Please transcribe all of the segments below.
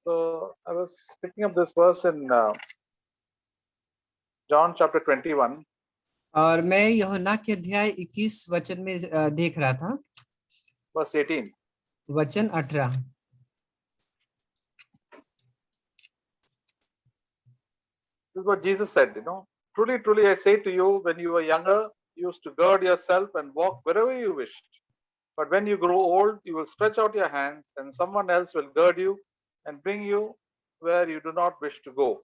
So I was picking up this verse in John chapter 21, और मैं यूहन्ना के अध्याय 21 वचन में देख रहा था, verse 18. वचन 18। This is what Jesus said, Truly, truly, I say to you, when you were younger, you used to gird yourself and walk wherever you wished. But when you grow old, you will stretch out your hands, and someone else will gird you and bring you where you do not wish to go.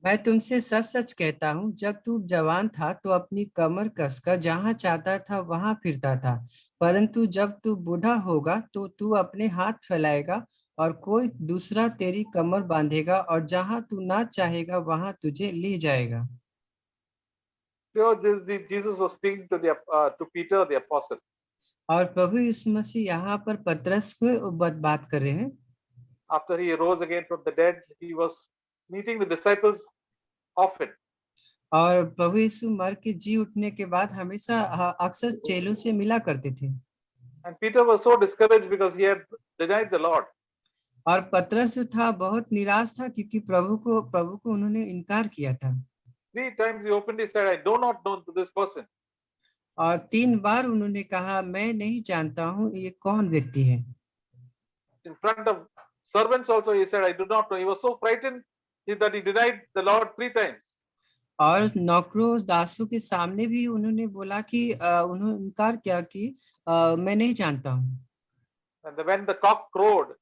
मैं तुमसे सच सच कहता हूँ, जब तू जवान था तो अपनी कमर कसकर जहाँ चाहता था वहां फिरता था, परंतु जब तू बूढ़ा होगा तो तू अपने हाथ फैलाएगा और कोई दूसरा तेरी कमर बांधेगा और जहाँ तू ना चाहेगा वहां तुझे ले जाएगा। Jesus was speaking to Peter, the apostle. और प्रभु यीशु मसीह यहाँ पर पतरस को बात कर रहे हैं। After he rose again from the dead, he was meeting the disciples often. और प्रभु यीशु मर के जी उठने के बाद हमेशा अक्सर चेलों से मिला करते थे। And Peter was so discouraged because he had denied the Lord. और पतरस जो था बहुत निराश था क्योंकि प्रभु को उन्होंने इनकार किया था। 3 times he openly said, I do not know this person. और 3 बार उन्होंने कहा, मैं नहीं जानता हूँ ये कौन व्यक्ति है। In front of servants also he said, I do not know. He was so frightened that he denied the Lord 3 times. और नौकरों दासों के सामने भी उन्होंने बोला कि उन्होंने इनकार किया कि मैं नहीं जानता हूँ। And when the cock crowed,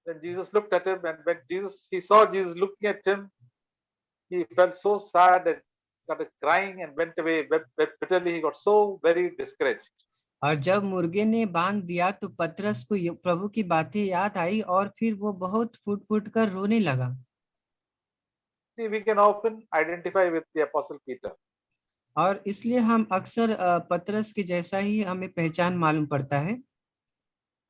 then Jesus looked at him, and when he saw Jesus looking at him, he felt so sad and started crying and went away, wept bitterly. He got so very discouraged. और जब मुर्गे ने बांग दिया तो पतरस को प्रभु की बातें याद आई और फिर वो बहुत फूट फूट कर रोने लगा। See, we can often identify with the Apostle Peter. और इसलिए हम अक्सर पतरस के जैसा ही हमें पहचान मालूम पड़ता है।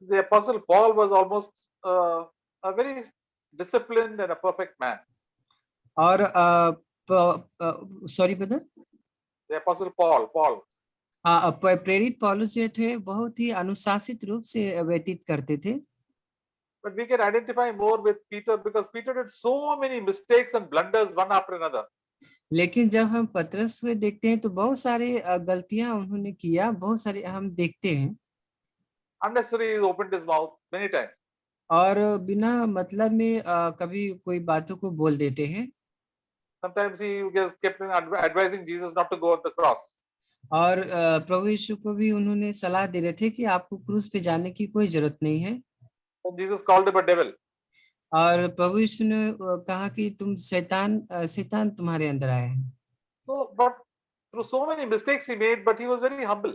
The Apostle Paul was almost a very disciplined and a perfect man. और sorry brother, The Apostle Paul. प्रेरित पौलुस जो थे बहुत ही अनुशासित रूप से व्यतीत करते थे। But we can identify more with Peter because Peter did so many mistakes and blunders one after another. लेकिन जब हम पतरस को देखते हैं तो बहुत सारे गलतियां उन्होंने किया, बहुत सारे हम देखते हैं। Unnecessarily he opened his mouth many times. और बिना मतलब में कभी कोई बातों को बोल देते हैं। Sometimes he just kept advising Jesus not to go on the cross. और प्रभु यीशु को भी उन्होंने सलाह दे रहे थे कि आपको क्रूस पे जाने की कोई जरूरत नहीं है। And Jesus called him a devil. और प्रभु यीशु ने कहा कि तुम शैतान तुम्हारे अंदर आया है। So, but through so many mistakes he made, but he was very humble.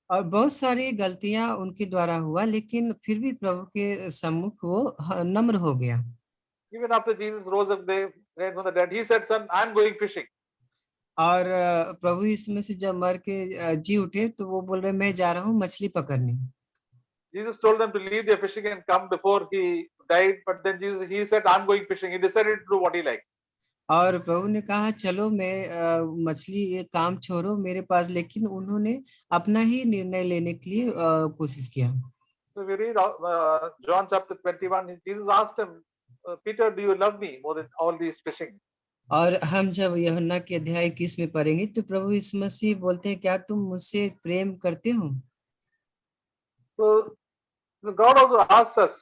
और बहुत सारी गलतियां उनके द्वारा हुआ, लेकिन फिर भी प्रभु के सम्मुख वो नम्र हो गया। Even after Jesus rose up again from the dead, he said, "Son, I'm going fishing." और प्रभु यीशु मसीह जब मर के जी उठे तो वो बोल रहे, मैं जा रहा हूँ मछली पकड़ने। Jesus told them to leave their fishing and come before he died, but then he said, "I'm going fishing." He decided to do what he liked. और प्रभु ने कहा चलो मैं मछली ये काम छोड़ो मेरे पास, लेकिन उन्होंने अपना ही निर्णय लेने के लिए कोशिश किया। So we read John chapter 21. Jesus asked him, "Peter, do you love me more than all these fishing?" और हम जब यूहन्ना के अध्याय 21 में पढ़ेंगे तो प्रभु यीशु मसीह बोलते हैं, क्या तुम मुझसे प्रेम करते हो? So God also asks us,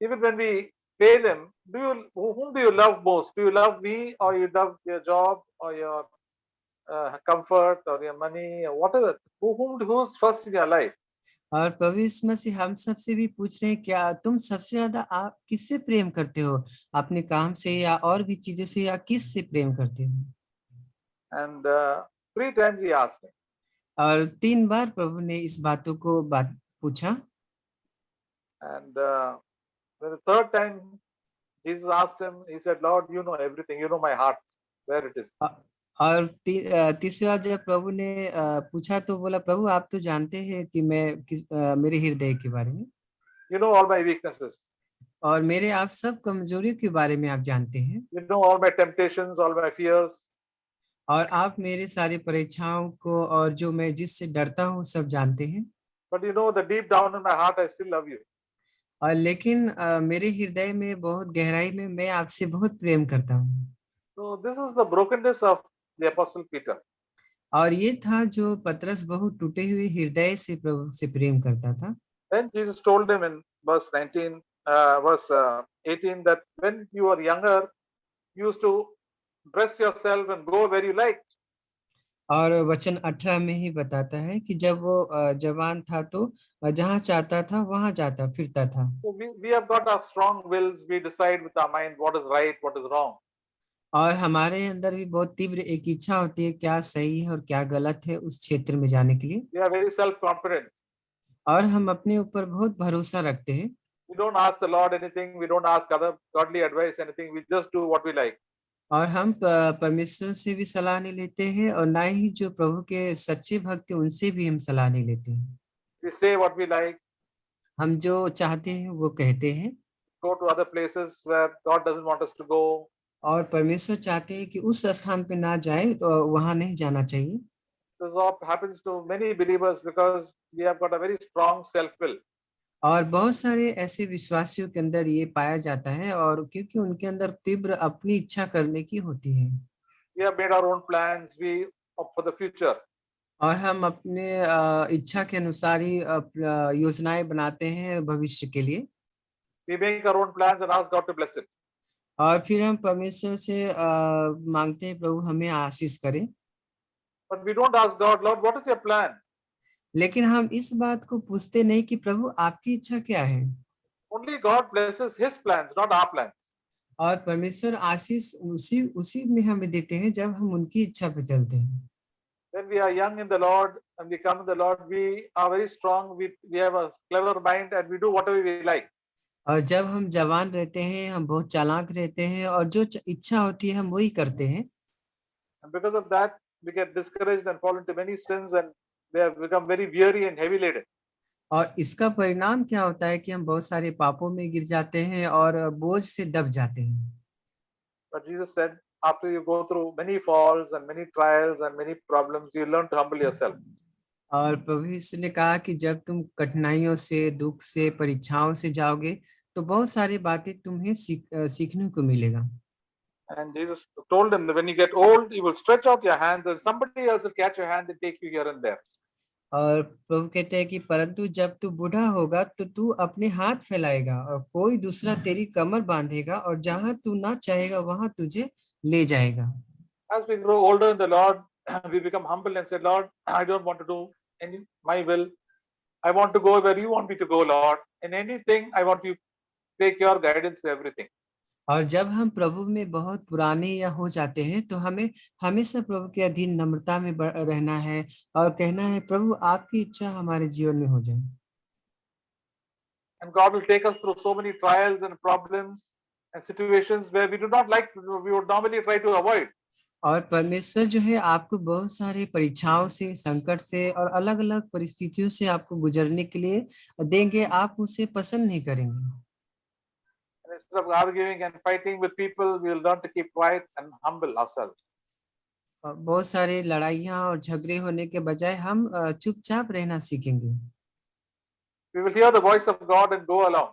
even when we fail him, whom do you love most? Do you love me, or you love your job, or your comfort, or your money, or whatever? Who's first in your life? और प्रभु यीशु मसीह हम सबसे भी पूछ रहे हैं, क्या तुम सबसे ज्यादा आप किससे प्रेम करते हो? अपने काम से या और भी चीजें से, या किस से प्रेम करते हो? And 3 times he asked him. और 3 बार प्रभु ने इस बातों को पूछा। And when the third time Jesus asked him, he said, "Lord, you know everything. You know my heart, where it is." और तीसरा जब प्रभु ने पूछा तो बोला, प्रभु आप तो जानते हैं कि मैं मेरे हृदय के बारे में, You know all my weaknesses. और मेरे आप सब कमजोरियों के बारे में आप जानते हैं, You know all my temptations, all my fears. और आप मेरे सारी परीक्षाओं को और जो मैं जिससे डरता हूँ सब जानते हैं। But you know that deep down in my heart, I still love you. और लेकिन मेरे हृदय में बहुत गहराई में मैं आपसे बहुत प्रेम करता हूँ। So this is the brokenness of the Apostle Peter. और ये था जो पतरस बहुत टूटे हुए हृदय से प्रभु से प्रेम करता था। Then Jesus told him in verse 19, verse 18, that when you were younger, you used to dress yourself and go where you liked. और वचन 18 में ही बताता है कि जब वो जवान था तो जहाँ चाहता था वहां जाता फिरता था। So we have got our strong wills. We decide with our mind what is right, what is wrong. और हमारे अंदर भी बहुत तीव्र एक इच्छा होती है क्या सही है और क्या गलत है उस क्षेत्र में जाने के लिए। We are very self-confident. और हम अपने ऊपर बहुत भरोसा रखते हैं। We don't ask the Lord anything. We don't ask other godly advice anything. We just do what we like. और हम परमेश्वर से भी सलाह नहीं लेते हैं और ना ही जो प्रभु के सच्चे भक्त हैं उनसे भी हम सलाह नहीं लेते हैं। We say what we like. हम जो चाहते हैं वो कहते हैं। Go to other places where God doesn't want us to go. और परमेश्वर चाहते हैं कि उस स्थान पे ना जाए तो वहां नहीं जाना चाहिए। This all happens to many believers because we have got a very strong self-will. और बहुत सारे ऐसे विश्वासियों के अंदर ये पाया जाता है और क्योंकि उनके अंदर तीव्र अपनी इच्छा करने की होती है। We have made our own plans. We for the future. और हम अपने इच्छा के अनुसार ही योजनाएं बनाते हैं भविष्य के लिए। We make our own plans and ask God to bless it. और फिर हम परमेश्वर से मांगते हैं प्रभु हमें आशीष करें। But we don't ask God, Lord, what is your plan? लेकिन हम इस बात को पूछते नहीं कि प्रभु आपकी इच्छा क्या है। Only God blesses His plans, not our plans. और परमेश्वर आशीष उसी उसी में हमें देते हैं जब हम उनकी इच्छा पे चलते हैं। When we are young in the Lord and we come in the Lord, we are very strong. We have a clever mind and we do whatever we like. और जब हम जवान रहते हैं हम बहुत चालाक रहते हैं और जो इच्छा होती है हम वही करते हैं। And because of that, we get discouraged and fall into many sins and we have become very weary and heavy laden. और इसका परिणाम क्या होता है कि हम बहुत सारे पापों में गिर जाते हैं और बोझ से दब जाते हैं। But Jesus said, after you go through many falls and many trials and many problems, you learn to humble yourself. और प्रभु यीशु ने कहा कि जब तुम कठिनाइयों से दुख से परीक्षाओं से जाओगे तो बहुत सारी बातें तुम्हें सीखने को मिलेगा। And Jesus told him that when you get old, you will stretch out your hands and somebody else will catch your hand and take you here and there. और प्रभु कहते हैं कि परंतु जब तू बूढ़ा होगा तो तू अपने हाथ फैलाएगा और कोई दूसरा तेरी कमर बांधेगा और जहां तू ना चाहेगा वहां तुझे ले जाएगा। As we grow older in the Lord, we become humble and say, Lord, I don't want to do any my will. I want to go where you want me to go, Lord. In anything, I want you to take your guidance, everything. और जब हम प्रभु में बहुत पुराने या हो जाते हैं तो हमें हमेशा प्रभु के अधीन नम्रता में रहना है और कहना है प्रभु आपकी इच्छा हमारे जीवन में हो जाए। And God will take us through so many trials and problems and situations where we do not like, we would normally try to avoid. और परमेश्वर जो है आपको बहुत सारे परीक्षाओं से संकट से और अलग अलग परिस्थितियों से आपको गुजरने के लिए देंगे, आप उसे पसंद नहीं करेंगे। And instead of arguing and fighting with people, we will learn to keep quiet and humble ourselves. और बहुत सारे लड़ाइयाँ और झगड़े होने के बजाय हम चुपचाप रहना सीखेंगे। We will hear the voice of God and go along.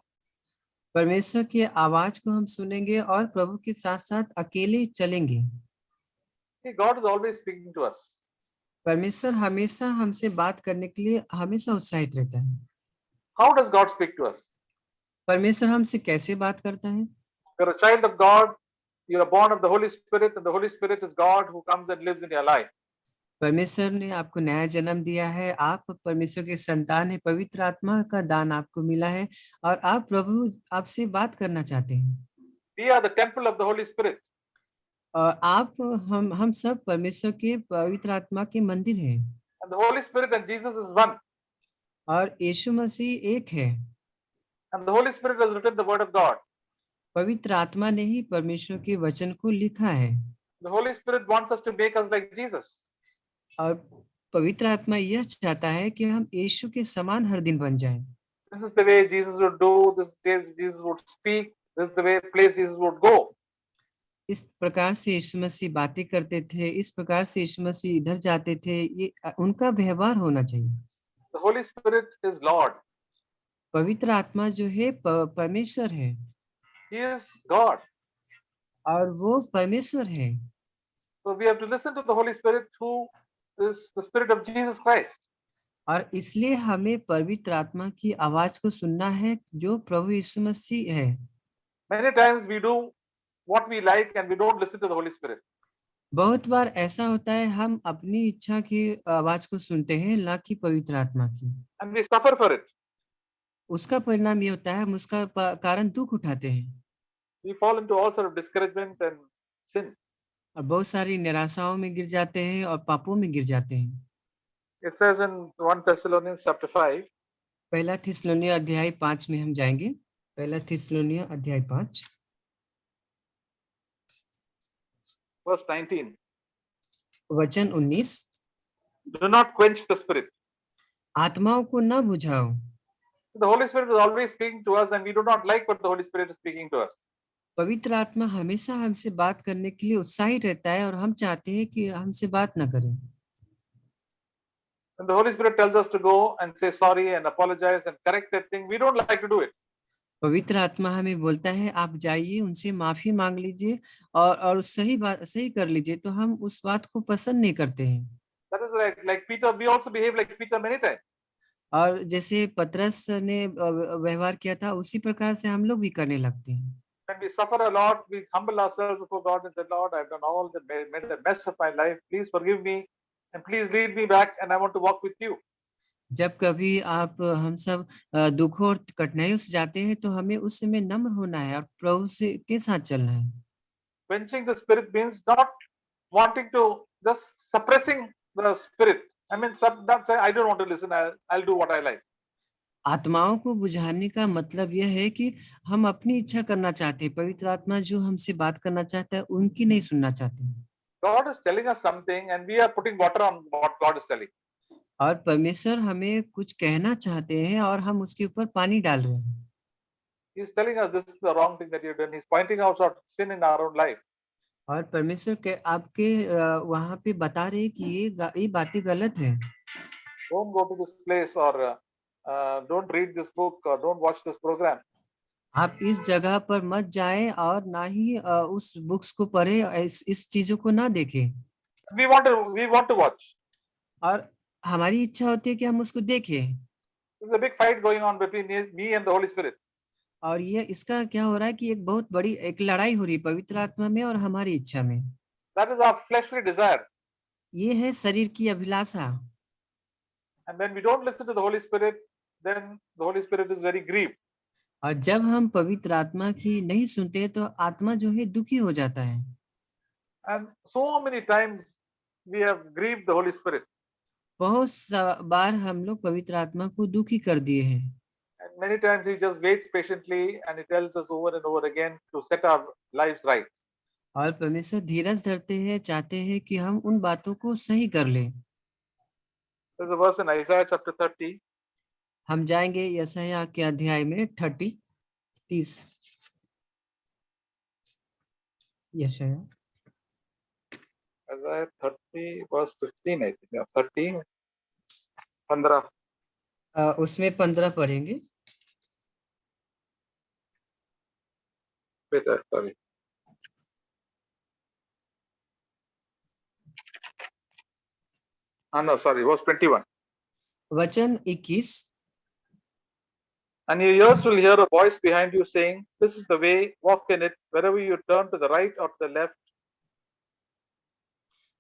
परमेश्वर की आवाज को हम सुनेंगे और प्रभु के साथ साथ अकेले चलेंगे। See, God is always speaking to us. परमेश्वर हमेशा हमसे बात करने के लिए हमेशा उत्साहित रहता है। How does God speak to us? परमेश्वर हमसे कैसे बात करता है? You're a child of God. You are born of the Holy Spirit, and the Holy Spirit is God who comes and lives in your life. परमेश्वर ने आपको नया जन्म दिया है, आप परमेश्वर के संतान है, पवित्र आत्मा का दान आपको मिला है और आप प्रभु आपसे बात करना चाहते हैं। We are the temple of the Holy Spirit. और आप हम सब परमेश्वर के पवित्र आत्मा के मंदिर हैं। And the Holy Spirit and Jesus is one. और यीशु मसीह एक है। And the Holy Spirit has written the Word of God. पवित्र आत्मा ने ही परमेश्वर के वचन को लिखा है। The Holy Spirit wants us to make us like Jesus. और पवित्र आत्मा यह चाहता है कि हम यीशु के समान हर दिन बन जाएं। This is the way Jesus would do. This is the way Jesus would speak. This is the way place Jesus would go. इस प्रकार से यीशु मसीह बातें करते थे, इस प्रकार से यीशु मसीह इधर जाते थे, ये उनका व्यवहार होना चाहिए। The Holy Spirit is Lord. पवित्र आत्मा जो है परमेश्वर है He is God. और वो परमेश्वर है। So we have to listen to the Holy Spirit, who is the Spirit of Jesus Christ. और इसलिए हमें पवित्र आत्मा की आवाज को सुनना है जो प्रभु यीशु मसीह है। Many times we do what we like and we don't listen to the Holy Spirit. बहुत बार ऐसा होता है हम अपनी इच्छा की आवाज को सुनते हैं ना कि पवित्र आत्मा की। And we suffer for it. उसका परिणाम ये होता है हम उसका कारण दुख उठाते हैं We fall into all sort of discouragement and sin. और बहुत सारी निराशाओं में गिर जाते हैं और पापों में गिर जाते हैं। It says in 1 Thessalonians chapter 5, पहला थिस्सलुनीय अध्याय 5 में हम जाएंगे। पहला थिस्सलुनीय अध्याय 5 verse 19. वचन 19। Do not quench the Spirit. आत्माओं को न बुझाओ। The Holy Spirit is always speaking to us and we do not like what the Holy Spirit is speaking to us. पवित्र आत्मा हमेशा हमसे बात करने के लिए उत्साही रहता है और हम चाहते हैं कि हमसे बात न करें। When the Holy Spirit tells us to go and say sorry and apologize and correct that thing, we don't like to do it. पवित्र आत्मा हमें बोलता है आप जाइए उनसे माफी मांग लीजिए और सही कर लीजिए, तो हम उस बात को पसंद नहीं करते हैं। That is like Peter, we also behave like Peter many times. और जैसे पतरस ने व्यवहार किया था उसी प्रकार से हम लोग भी करने लगते हैं। When we suffer a lot, we humble ourselves before God and say, Lord, I've done all that, made a mess of my life. Please forgive me and please lead me back and I want to walk with you. जब कभी हम सब दुखों और कठिनाइयों से जाते हैं तो हमें उस समय नम्र होना है और प्रभु से के साथ चलना है। Quenching the spirit means not wanting to, just suppressing the spirit. I mean, not say, I don't want to listen, I'll do what I like. आत्माओं को बुझाने का मतलब यह है कि हम अपनी इच्छा करना चाहते हैं, पवित्र आत्मा जो हमसे बात करना चाहता है उनकी नहीं सुनना चाहते हैं। God is telling us something and we are putting water on what God is telling. और परमेश्वर हमें कुछ कहना चाहते हैं और हम उसके ऊपर पानी डाल रहे हैं। He is telling us this is the wrong thing that you've done. He's pointing out sort of sin in our own life. और परमेश्वर के आपके वहां पे बता रहे हैं कि ये बातें गलत है। Don't go to this place or don't read this book or don't watch this program. आप इस जगह पर मत जाएं और ना ही उस बुक्स को पढ़े, इस चीजों को ना देखें। We want to watch. और हमारी इच्छा होती है कि हम उसको देखें। There's a big fight going on between me and the Holy Spirit. और ये इसका क्या हो रहा है कि एक बहुत बड़ी एक लड़ाई हो रही है पवित्र आत्मा में और हमारी इच्छा में। That is our fleshly desire. ये है शरीर की अभिलाषा। And when we don't listen to the Holy Spirit, then the Holy Spirit is very grieved. और जब हम पवित्र आत्मा की नहीं सुनते तो आत्मा जो है दुखी हो जाता है। And so many times we have grieved the Holy Spirit. बहुत बार हम लोग पवित्र आत्मा को दुखी कर दिए हैं। And many times he just waits patiently and he tells us over and over again to set our lives right. और परमेश्वर धीरज धरते हैं, चाहते हैं कि हम उन बातों को सही कर लें। There's a verse in Isaiah chapter 30. हम जाएंगे यशायाह के अध्याय में 30 यशायाह Isaiah 30 verse 15, I think. Yeah, 30, 15. उसमें 15 पढ़ेंगे। Wait, sorry. No, sorry, verse 21. वचन 21। And your ears will hear a voice behind you saying, this is the way, walk in it, wherever you turn to the right or to the left.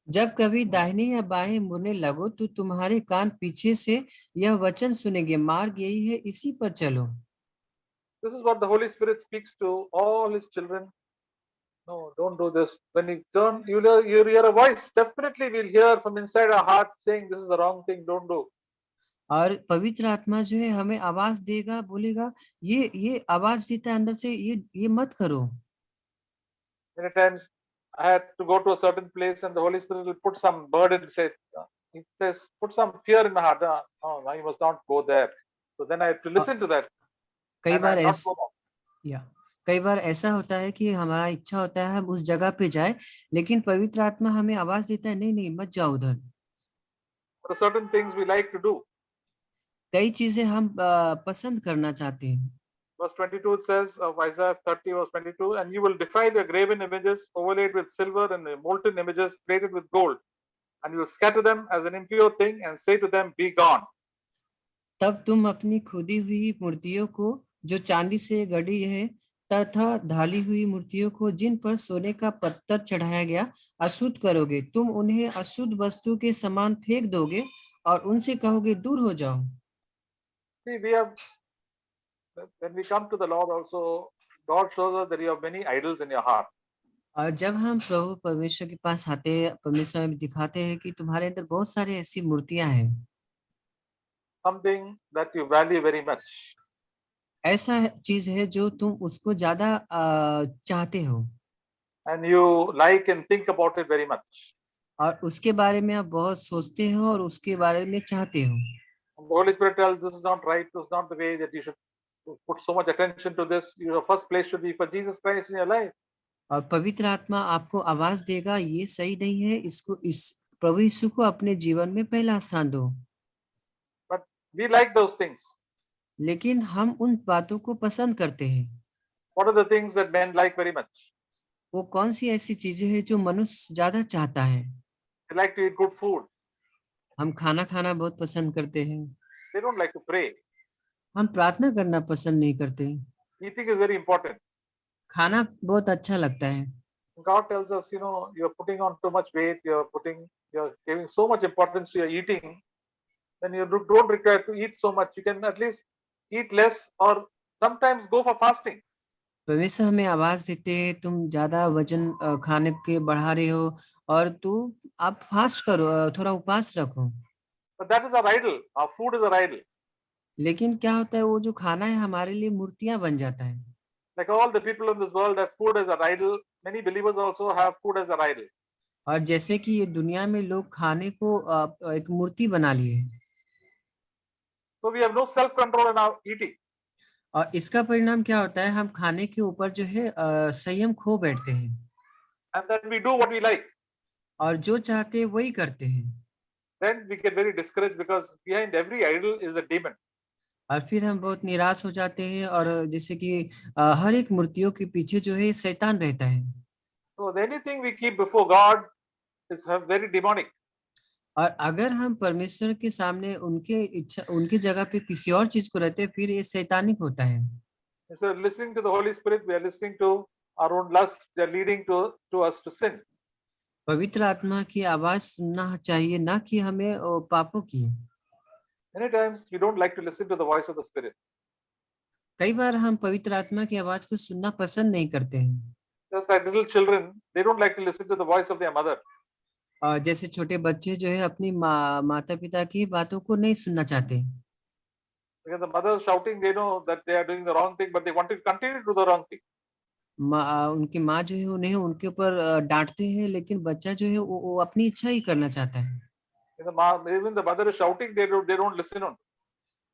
जब कभी दाहिने या बाएं मुड़ने लगो तो तुम्हारे कान पीछे से यह वचन सुनेंगे, मार्ग यही है, इसी पर चलो। This is what the Holy Spirit speaks to all his children. No, don't do this. When you turn, you hear a voice. Definitely we'll hear from inside our heart saying, this is the wrong thing, don't do. और पवित्र आत्मा जो है हमें आवाज देगा, बोलेगा ये आवाज देता है अंदर से, ये मत करो। Many times I had to go to a certain place and the Holy Spirit will put some burden, he says, put some fear in my heart. No, you must not go there. So then I have to listen to that. कई and bar I not ऐसा go there. कई बार ऐसा होता है कि हमारा इच्छा होता है हम उस जगह पे जाए, लेकिन पवित्र आत्मा हमें आवाज देता है नहीं नहीं मत जाओ उधर। There are certain things we like to do. कई चीजें हम पसंद करना चाहते हैं। Verse 22 it says of Isaiah 30 verse 22, and you will defile your graven images overlaid with silver and the molten images plated with gold, and you will scatter them as an impure thing and say to them, be gone. तब तुम अपनी खुदी हुई मूर्तियों को जो चांदी से गढ़ी है तथा ढाली हुई मूर्तियों को जिन पर सोने का पत्थर चढ़ाया गया अशुद्ध करोगे। तुम उन्हें अशुद्ध वस्तु के समान फेंक दोगे और उनसे कहोगे दूर हो जाओ। See, when we come to the Lord also, God shows us that you have many idols in your heart. और जब हम प्रभु परमेश्वर के पास आते हैं, परमेश्वर हमें दिखाते हैं कि तुम्हारे अंदर बहुत सारी ऐसी मूर्तियां हैं। Something that you value very much. ऐसा चीज है जो तुम उसको ज्यादा चाहते हो And you like and think about it very much. और उसके बारे में आप बहुत सोचते हो और उसके बारे में चाहते हो। And the Holy Spirit tells this is not right, this is not the way that you should put so much attention to this. Your first place should be for Jesus Christ in your life. और पवित्र आत्मा आपको आवाज देगा ये सही नहीं है, इसको इस प्रभु यीशु को अपने जीवन में पहला स्थान दो। But we like those things. लेकिन हम उन बातों को पसंद करते हैं। What are the things that men like very much? वो कौन सी ऐसी चीजें हैं जो मनुष्य ज्यादा चाहता है? They like to eat good food. हम खाना खाना बहुत पसंद करते हैं। They don't like to pray. हम प्रार्थना करना पसंद नहीं करते। Eating is very important. खाना बहुत अच्छा लगता है। God tells us, you're putting on too much weight, you're giving so much importance to your eating, then you don't require to eat so much. You can at least eat less or sometimes go for fasting. परमेश्वर हमें आवाज देते हैं, तुम ज्यादा वजन खाने के बढ़ा रहे हो और आप फास्ट करो, थोड़ा उपवास रखो। But that is our idol. Our food is our idol. लेकिन क्या होता है, वो जो खाना है हमारे लिए मूर्तियां बन जाता है। Like all the people in this world have food as their idol. Many believers also have food as their idol. और जैसे कि ये दुनिया में लोग खाने को एक मूर्ति बना लिए हैं So we have no self-control in our eating. और इसका परिणाम क्या होता है, हम खाने के ऊपर जो है संयम खो बैठते हैं And then we do what we like. और जो चाहते हैं वही करते हैं। Then we get very discouraged because behind every idol is a demon. और फिर हम बहुत निराश हो जाते हैं और जैसे कि हर एक मूर्तियों के पीछे जो है शैतान रहता है। So anything we keep before God is very demonic. और अगर हम परमेश्वर के सामने उनके जगह पे किसी और चीज को रहते हैं, फिर ये शैतानिक होता है। Instead of listening to the Holy Spirit, we are listening to our own lust. They are leading to us to sin. पवित्र आत्मा की आवाज सुनना चाहिए, ना कि हमें पापों की। Many times we don't like to listen to the voice of the Spirit. कई बार हम पवित्र आत्मा की आवाज को सुनना पसंद नहीं करते हैं। Just like little children, they don't like to listen to the voice of their mother. और जैसे छोटे बच्चे जो है अपनी माता पिता की बातों को नहीं सुनना चाहते, Because the mother is shouting, they know that they are doing the wrong thing, but they want to continue to do the wrong thing. उनकी माँ जो है उन्हें उनके ऊपर डांटते हैं, लेकिन बच्चा जो है वो अपनी इच्छा ही करना चाहता है। Even the mother is shouting, they don't listen on.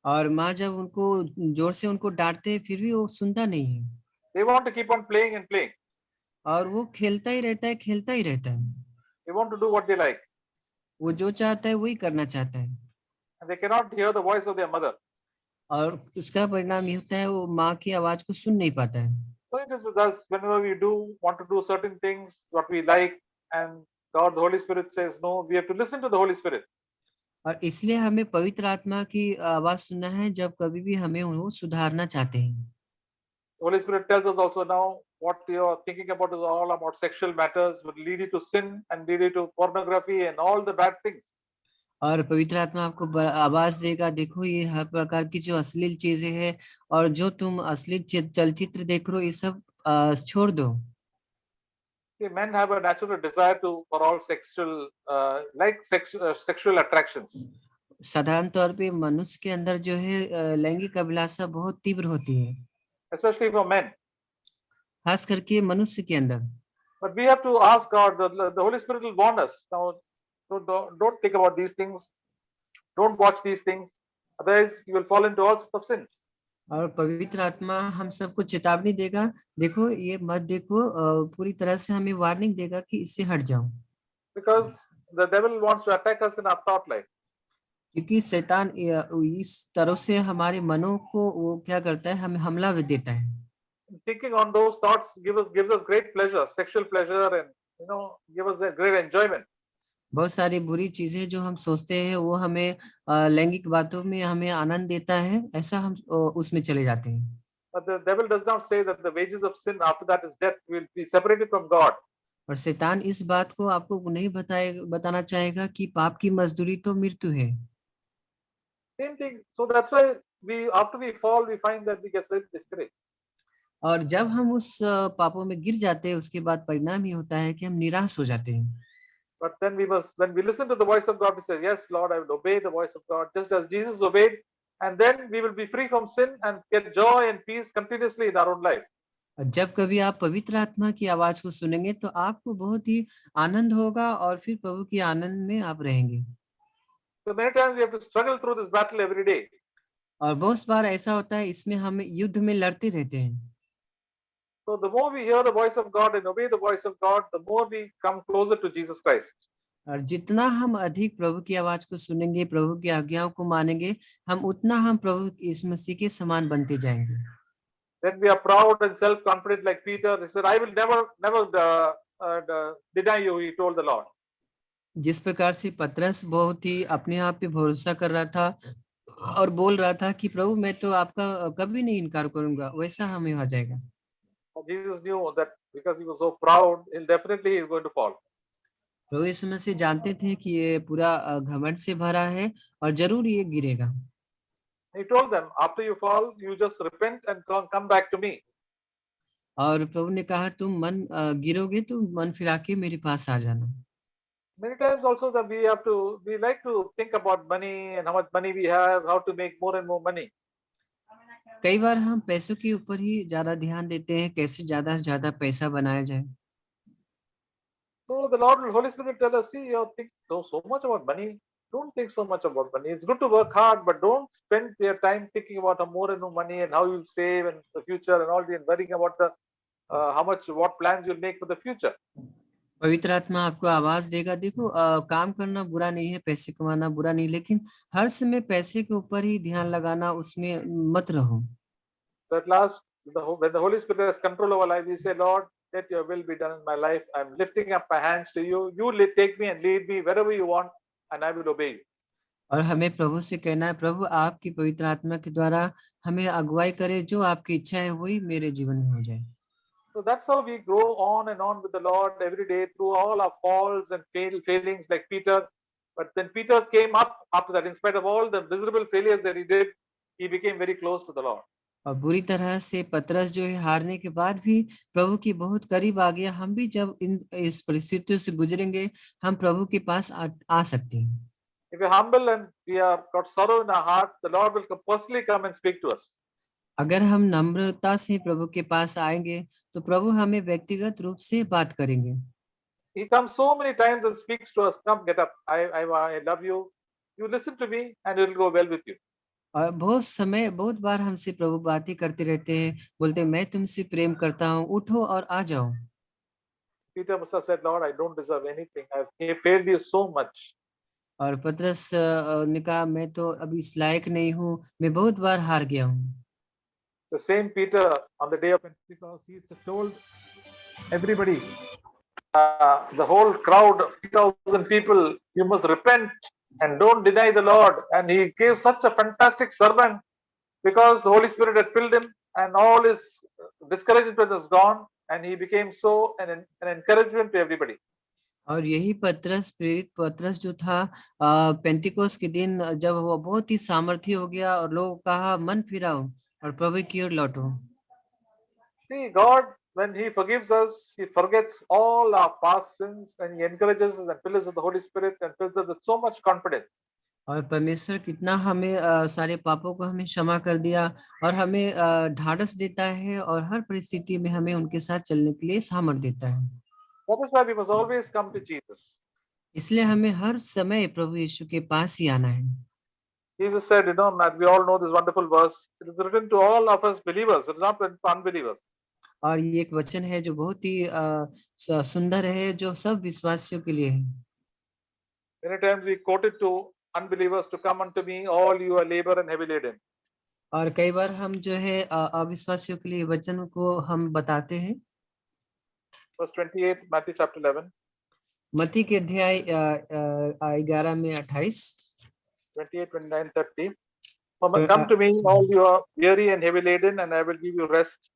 और माँ जब उनको जोर से उनको डांटते हैं फिर भी वो सुनता नहीं है They want to keep on playing and playing. और वो खेलता ही रहता है, खेलता ही रहता है। They want to do what they like. वो जो चाहता है वही करना चाहता है And they cannot hear the voice of their mother. और उसका परिणाम ये होता है वो माँ की आवाज को सुन नहीं पाता है। So it is with us whenever we want to do certain things, what we like, and God, the Holy Spirit says no, we have to listen to the Holy Spirit. और इसलिए हमें पवित्र आत्मा की आवाज सुनना है जब कभी भी हमें वो सुधारना चाहते हैं। The Holy Spirit tells us also now what you are thinking about is all about sexual matters will lead you to sin and lead you to pornography and all the bad things. और पवित्र आत्मा आपको आवाज देगा, देखो ये हर प्रकार की जो अश्लील चीजें हैं और जो तुम अश्लील चलचित्र देख रहे हो ये सब छोड़ दो। See, men have a natural desire for all sexual attractions. साधारण तौर पे मनुष्य के अंदर जो है लैंगिक अभिलाषा बहुत तीव्र होती है, Especially for men. खास करके मनुष्य के अंदर। But we have to ask God, the Holy Spirit will warn us. Now, don't think about these things. Don't watch these things. Otherwise, you will fall into all sorts of sin. और पवित्र आत्मा हम सबको चेतावनी देगा, देखो ये मत देखो, पूरी तरह से हमें वार्निंग देगा कि इससे हट जाओ। Because the devil wants to attack us in our thought life. क्योंकि शैतान इस तरह से हमारे मनों को वो क्या करता है, हमें हमला भी देता है। Thinking on those thoughts gives us great pleasure, sexual pleasure, and give us a great enjoyment. बहुत सारी बुरी चीजें जो हम सोचते हैं वो हमें लैंगिक बातों में हमें आनंद देता है, ऐसा हम उसमें चले जाते हैं। But the devil does not say that the wages of sin after that is death. Will be separated from God. और शैतान इस बात को आपको नहीं बताना चाहेगा कि पाप की मजदूरी तो मृत्यु है। Same thing. So that's why after we fall, we find that we get very discouraged. और जब हम उस पापों में गिर जाते हैं, उसके बाद परिणाम ये होता है कि हम निराश हो जाते हैं। But then when we listen to the voice of God, we say, "Yes, Lord, I will obey the voice of God," just as Jesus obeyed, and then we will be free from sin and get joy and peace continuously in our own life. और जब कभी आप पवित्र आत्मा की आवाज को सुनेंगे तो आपको बहुत ही आनंद होगा और फिर प्रभु के आनंद में आप रहेंगे। So many times we have to struggle through this battle every day. और बहुत बार ऐसा होता है, इसमें हम युद्ध में लड़ते रहते हैं। So the more we hear the voice of God and obey the voice of God, the more we come closer to Jesus Christ. और जितना हम अधिक प्रभु की आवाज को सुनेंगे, प्रभु की आज्ञाओं को मानेंगे, हम उतना हम प्रभु यीशु मसीह के समान बनते जाएंगे। Then we are proud and self-confident like Peter. He said, "I will never deny you," he told the Lord. जिस प्रकार से पतरस बहुत ही अपने आप पे भरोसा कर रहा था और बोल रहा था कि प्रभु मैं तो आपका कभी नहीं इनकार करूंगा, वैसा हमें हो जाएगा। Jesus knew that because he was so proud, definitely he is going to fall. प्रभु यीशु मसीह जानते थे कि ये पूरा घमंड से भरा है और जरूर ये गिरेगा। He told them, "After you fall, you just repent and come back to me." और प्रभु ने कहा तुम गिरोगे तो मन फिरा के मेरे पास आ जाना। Many times also that we like to think about money and how much money we have, how to make more and more money. कई बार हम पैसों के ऊपर ही ज्यादा ध्यान देते हैं, कैसे ज्यादा से ज्यादा पैसा बनाया जाए। So the Lord, Holy Spirit tell us, see, you think so much about money. Don't think so much about money. It's good to work hard, but don't spend your time thinking about more and more money and how you'll save and the future and all the and worrying about the what plans you'll make for the future. पवित्र आत्मा आपको आवाज देगा, देखो काम करना बुरा नहीं है, पैसे कमाना बुरा नहीं, लेकिन हर समय पैसे के ऊपर ही ध्यान लगाना उसमें मत रहो। So at last, when the Holy Spirit has control over life, we say, Lord, let your will be done in my life. I'm lifting up my hands to you. You take me and lead me wherever you want, and I will obey you. और हमें प्रभु से कहना है, प्रभु आपकी पवित्र आत्मा के द्वारा हमें अगुवाई करे, जो आपकी इच्छा है वही मेरे जीवन में हो जाए। So that's how we grow on and on with the Lord every day through all our falls and failings like Peter. But then Peter came up after that, in spite of all the miserable failures that he did, he became very close to the Lord. और बुरी तरह से पतरस जो है हारने के बाद भी प्रभु के बहुत करीब आ गया। हम भी जब इस परिस्थितियों से गुजरेंगे, हम प्रभु के पास आ सकते हैं। If we're humble and we are got sorrow in our heart, the Lord will personally come and speak to us. अगर हम नम्रता से प्रभु के पास आएंगे तो प्रभु हमें व्यक्तिगत रूप से बात करेंगे। He comes so many times and speaks to us. Come, get up. I love you. You listen to me, and it will go well with you. और बहुत बार हमसे प्रभु बातें करते रहते हैं, बोलते हैं, मैं तुमसे प्रेम करता हूँ, उठो और आ जाओ। Peter must have said, Lord, I don't deserve anything. I've failed you so much. और पतरस ने कहा, मैं तो अब इस लायक नहीं हूँ, मैं बहुत बार हार गया हूँ। The same Peter on the day of Pentecost, he told everybody, the whole crowd, 3,000 people, you must repent and don't deny the Lord. And he gave such a fantastic sermon because the Holy Spirit had filled him and all his discouragement was gone, and he became so an encouragement to everybody. और यही पतरस, प्रेरित पतरस जो था, पेंटिकोस के दिन जब वो बहुत ही सामर्थी हो गया और लोग कहा मन फिराओ और प्रभु की ओर लौटो। See, God, when he forgives us, he forgets all our past sins and he encourages us and fills us with the Holy Spirit and fills us with so much confidence. और परमेश्वर कितना हमें सारे पापों को हमें क्षमा कर दिया और हमें ढाढ़स देता है और हर परिस्थिति में हमें उनके साथ चलने के लिए सामर्थ देता है। That is why we must always come to Jesus. इसलिए हमें हर समय प्रभु यीशु के पास ही आना है। Jesus said, that we all know this wonderful verse. It is written to all of us believers. It is not written to unbelievers. और ये एक वचन है जो बहुत ही सुंदर है, जो सब विश्वासियों के लिए है। Many times we quote it to unbelievers to come unto me, all you are labor and heavy laden. और कई बार हम जो है अविश्वासियों के लिए वचन को हम बताते हैं। Verse 28, Matthew chapter 11, मत्ती के अध्याय 11 में 28 28, 29, 30. Come to me, all you are weary and heavy laden, and I will give you rest.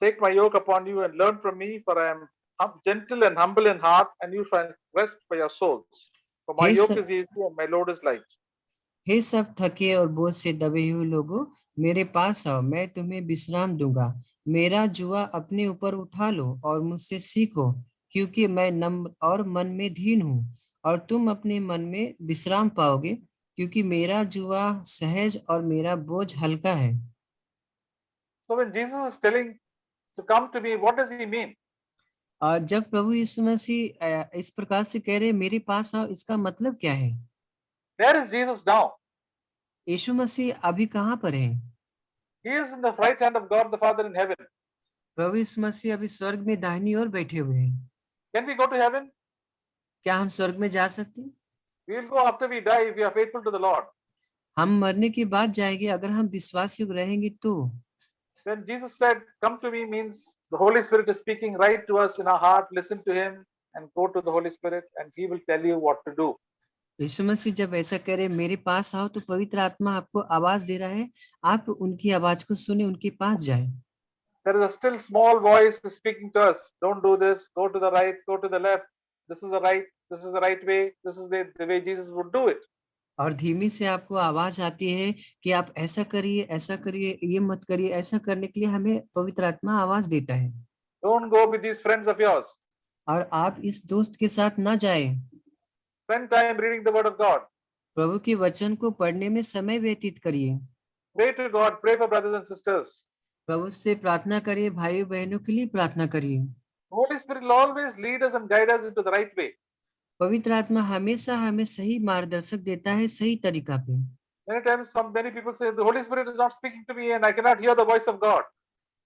Take my yoke upon you and learn from me, for I am gentle and humble in heart, and you find rest for your souls. For my hey yoke सब is easy and my load is light. हे सब थके और बोझ से दबे हुए लोगों, मेरे पास आओ, मैं तुम्हें विश्राम दूंगा। मेरा जुआ अपने ऊपर उठा लो और मुझसे सीखो, क्योंकि मैं नम्र और मन में दीन हूँ, और तुम अपने मन में विश्राम पाओगे, क्योंकि मेरा जुआ सहज और मेरा बोझ हल्का है। So when Jesus is telling to come to me, what does he mean? और जब प्रभु यीशु मसीह इस प्रकार से कह रहे मेरे पास आओ, इसका मतलब क्या है? Where is Jesus now? यीशु मसीह अभी कहाँ पर है? He is in the right hand of God the Father in heaven. प्रभु यीशु मसीह अभी स्वर्ग में दाहिनी ओर बैठे हुए हैं। Can we go to heaven? क्या हम स्वर्ग में जा सकते हैं? We will go after we die if we are faithful to the Lord. हम मरने के बाद जाएंगे अगर हम विश्वास युक्त रहेंगे तो। When Jesus said, "Come to me," means the Holy Spirit is speaking right to us in our heart. Listen to Him and go to the Holy Spirit, and He will tell you what to do. यीशु मसीह जब ऐसा कह रहे मेरे पास आओ, तो पवित्र आत्मा आपको आवाज दे रहा है, आप उनकी आवाज को सुने, उनके पास जाए। There is a still small voice speaking to us. Don't do this. Go to the right. Go to the left. This is the right. This is the right way. This is the way Jesus would do it. और धीमे से आपको आवाज आती है कि आप ऐसा करिए, ऐसा करिए, ये मत करिए। ऐसा करने के लिए हमें पवित्र आत्मा आवाज देता है। Don't go with these friends of yours. और आप इस दोस्त के साथ ना जाए। Spend time reading the Word of God. प्रभु के वचन को पढ़ने में समय व्यतीत करिए। Pray to God. Pray for brothers and sisters. प्रभु से प्रार्थना करिए, भाइयों बहनों के लिए प्रार्थना करिए। The Holy Spirit will always lead us and guide us into the right way. पवित्र आत्मा हमेशा हमें सही मार्गदर्शक देता है, सही तरीका पे। Many times, many people say the Holy Spirit is not speaking to me, and I cannot hear the voice of God.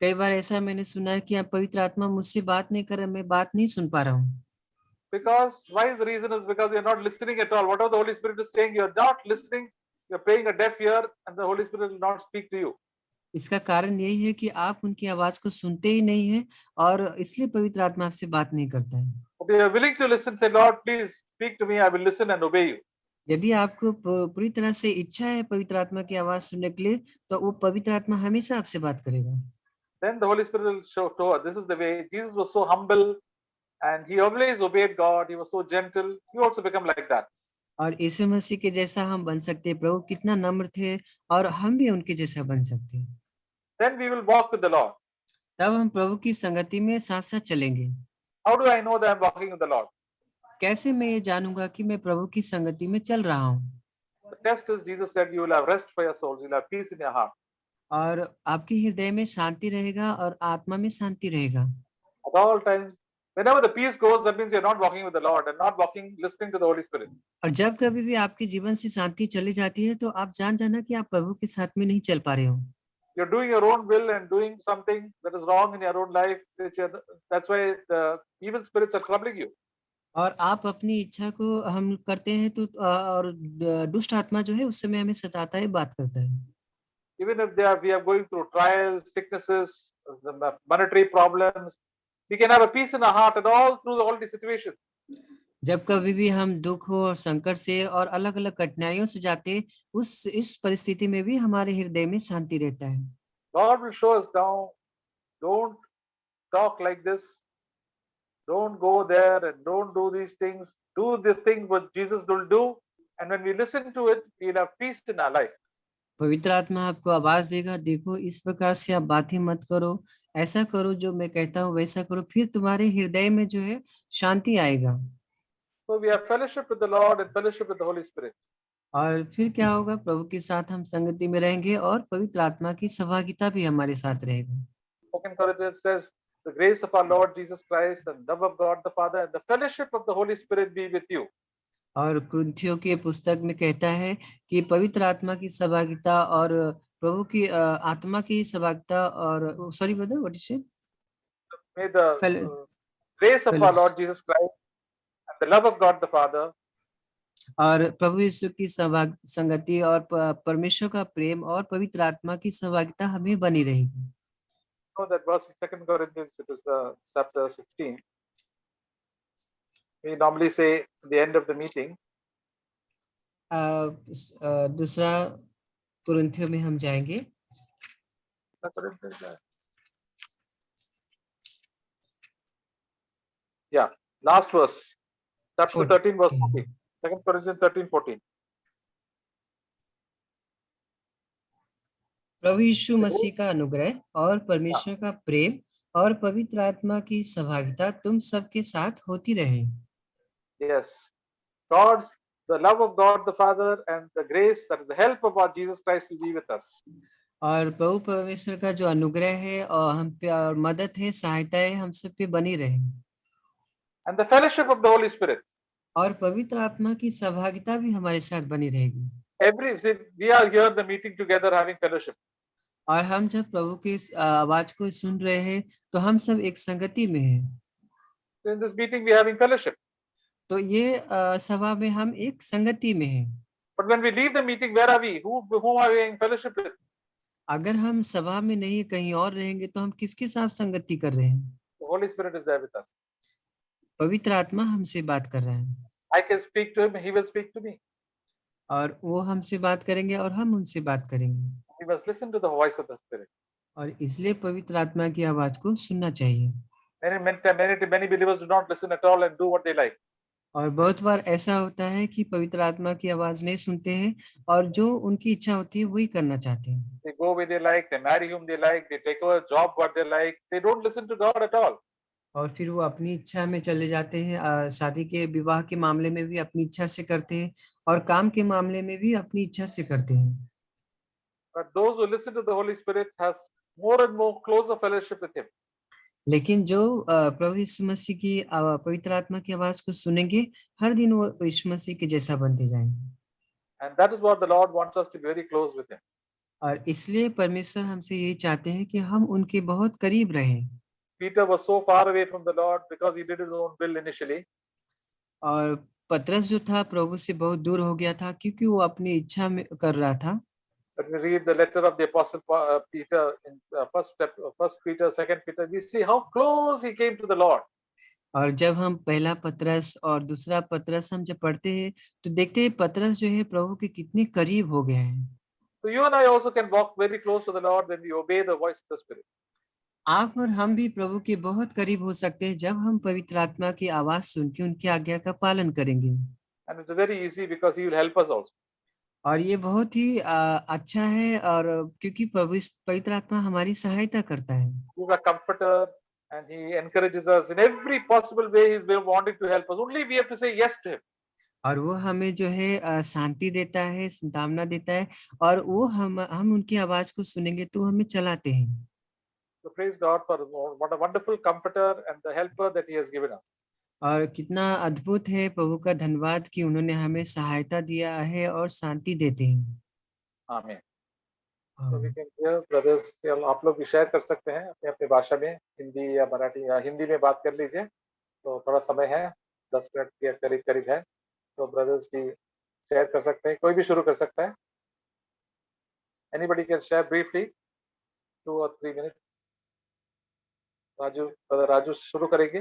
कई बार ऐसा मैंने सुना है कि आप पवित्र आत्मा मुझसे बात नहीं कर रहे, मैं बात नहीं सुन पा रहा हूँ। Because why is the reason is because you're not listening at all. Whatever the Holy Spirit is saying, you're not listening. You're paying a deaf ear, and the Holy Spirit will not speak to you. इसका कारण यही है कि आप उनकी आवाज को सुनते ही नहीं है, और इसलिए पवित्र आत्मा आपसे बात नहीं करता है। If you are willing to listen, say, Lord, please speak to me. I will listen and obey you. यदि आपको पूरी तरह से इच्छा है पवित्र आत्मा की आवाज सुनने के लिए, तो वो पवित्र आत्मा हमेशा आपसे बात करेगा। Then the Holy Spirit will show to us. This is the way. Jesus was so humble, and he always obeyed God. He was so gentle. You also become like that. और यीशु मसीह के जैसा हम बन सकते हैं। प्रभु कितना नम्र थे, और हम भी उनके जैसा बन सकते हैं। Then we will walk with the Lord. तब हम प्रभु की संगति में साथ साथ चलेंगे। How do I know that I'm walking with the Lord? कैसे मैं ये जानूंगा कि मैं प्रभु की संगति में चल रहा हूँ? The test is, Jesus said, you will have rest for your souls. You'll have peace in your heart. और आपके हृदय में शांति रहेगा और आत्मा में शांति रहेगा। At all times, whenever the peace goes, that means you're not walking with the Lord and not walking, listening to the Holy Spirit. और जब कभी भी आपके जीवन से शांति चली जाती है, तो आप जान जाना कि आप प्रभु के साथ में नहीं चल पा रहे हो। You're doing your own will and doing something that is wrong in your own life. That's why the evil spirits are troubling you. और आप अपनी इच्छा को हम करते हैं, तो और दुष्ट आत्मा जो है उस समय हमें सताता है, बात करता है। Even if we are going through trials, sicknesses, monetary problems, we can have a peace in our heart and all through all these situations. जब कभी भी हम दुख हो और संकट से और अलग अलग कठिनाइयों से जाते, इस परिस्थिति में भी हमारे हृदय में शांति रहता है। God will show us now, don't talk like this, don't go there and don't do these things. Do the thing what Jesus will do, and when we listen to it, we'll have peace in our life. पवित्र आत्मा आपको आवाज देगा, देखो इस प्रकार से आप बातें मत करो, ऐसा करो, जो मैं कहता हूँ वैसा करो, फिर तुम्हारे हृदय में जो है शांति आएगा। So we have fellowship with the Lord and fellowship with the Holy Spirit. और फिर क्या होगा? प्रभु के साथ हम संगति में रहेंगे और पवित्र आत्मा की सहभागिता भी हमारे साथ रहेगा। 2 Corinthians says, the grace of our Lord Jesus Christ and love of God the Father and the fellowship of the Holy Spirit be with you. और कुरिन्थियों की पुस्तक में कहता है कि पवित्र आत्मा की सहभागिता और प्रभु की आत्मा की सहभागिता, और sorry brother, what is it? May the grace of our Lord Jesus Christ and the love of God the Father और प्रभु यीशु की संगति और परमेश्वर का प्रेम और पवित्र आत्मा की सहभागिता हमें बनी रहेगी। Know that verse in 2 Corinthians, it is chapter 16. We normally say at the end of the meeting, दूसरा कुरिन्थियों में हम जाएंगे। yeah, last verse, chapter 13, verse 14. 14. 2 Corinthians 13:14. प्रभु यीशु मसीह का अनुग्रह और परमेश्वर का प्रेम और पवित्र आत्मा की सहभागिता तुम सबके साथ होती रहे। Yes, the love of God the Father and the grace, that is the help of our Jesus Christ, will be with us. और प्रभु परमेश्वर का जो अनुग्रह है और हम पे और मदद है, सहायता है, हम सब पे बनी रहे। And the fellowship of the Holy Spirit. और पवित्र आत्मा की सहभागिता भी हमारे साथ बनी रहेगी। We are here the meeting together having fellowship. और हम जब प्रभु की इस आवाज को सुन रहे हैं तो हम सब एक संगति में हैं। So in this meeting we are having fellowship. तो ये सभा में हम एक संगति में हैं। But when we leave the meeting, where are we? Whom are we having fellowship with? अगर हम सभा में नहीं कहीं और रहेंगे तो हम किसके साथ संगति कर रहे हैं? The Holy Spirit is there with us. पवित्र आत्मा हमसे बात कर रहा है। I can speak to him, he will speak to me. और वो हमसे बात करेंगे और हम उनसे बात करेंगे। We must listen to the voice of the Spirit. और इसलिए पवित्र आत्मा की आवाज को सुनना चाहिए। Many believers do not listen at all and do what they like. और बहुत बार ऐसा होता है कि पवित्र आत्मा की आवाज नहीं सुनते हैं और जो उनकी इच्छा होती है वही करना चाहते हैं। They go where they like, they marry whom they like, they take over a job what they like. They don't listen to God at all. और फिर वो अपनी इच्छा में चले जाते हैं, शादी के विवाह के मामले में भी अपनी इच्छा से करते हैं और काम के मामले में भी अपनी इच्छा से करते हैं। But those who listen to the Holy Spirit has more and more closer fellowship with him. लेकिन जो प्रभु यीशु मसीह की पवित्र आत्मा की आवाज को सुनेंगे, हर दिन वो यीशु मसीह के जैसा बनते जाएंगे। And that is what the Lord wants us to be very close with him. और इसलिए परमेश्वर हमसे यही चाहते हैं कि हम उनके बहुत करीब रहें। Peter was so far away from the Lord because he did his own will initially. और पतरस जो था प्रभु से बहुत दूर हो गया था क्योंकि वो अपनी इच्छा में कर रहा था। When we read the letter of the apostle Peter in first Peter, second Peter, we see how close he came to the Lord. और जब हम पहला पतरस और दूसरा पतरस हम जब पढ़ते हैं तो देखते हैं पतरस जो है प्रभु के कितने करीब हो गए हैं। So you and I also can walk very close to the Lord when we obey the voice of the Spirit. आप और हम भी प्रभु के बहुत करीब हो सकते हैं जब हम पवित्र आत्मा की आवाज सुन के उनकी आज्ञा का पालन करेंगे। And it's very easy because he will help us also. और ये बहुत ही अच्छा है और क्योंकि पवित्र आत्मा हमारी सहायता करता है। He's a comforter and he encourages us in every possible way. He's been wanting to help us. Only we have to say yes to him. और वो हमें जो है शांति देता है, सांत्वना देता है और वो हम उनकी आवाज को सुनेंगे तो हमें चलाते हैं। So praise God for what a wonderful comforter and the helper that he has given us. और कितना अद्भुत है, प्रभु का धन्यवाद कि उन्होंने हमें सहायता दिया है और शांति देते हैं। Amen. So we can hear brothers, आप लोग भी शेयर कर सकते हैं अपने अपने भाषा में, हिंदी या मराठी या हिंदी में बात कर लीजिए। तो थोड़ा समय है, 10 मिनट के करीब करीब है, तो ब्रदर्स भी शेयर कर सकते हैं। कोई भी शुरू कर सकता है। Anybody can share briefly, 2 or 3 minutes. Brother Raju शुरू करेंगे।